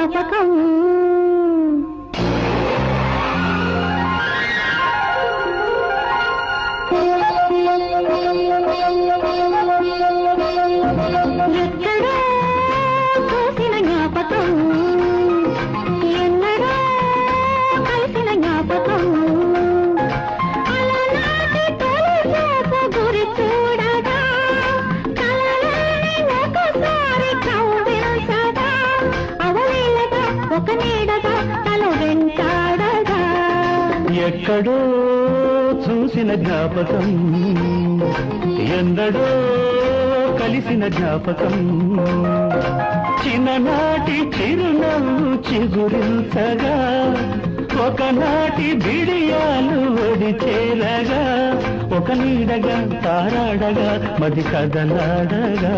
జ్ఞాపకం ఎక్కడో చూసిన జ్ఞాపకం ఎన్నడో కలిసిన జ్ఞాపకం అలనాటి తొలిచూపు గురి చూడగా కలలోని ఒకసారి కవ్వించగా అవలీలగా ఒక నీడగా తల వెంటాడగా ఎక్కడో చూసిన జ్ఞాపకం ఎందడో కలిసిన జ్ఞాపకం చిన్ననాటి చిరునవ్వు చిగురించగా ఒకనాటి బిడియాలు ఒడి చేరగా ఒక నీడగా తారాడగా మది కదలాడగా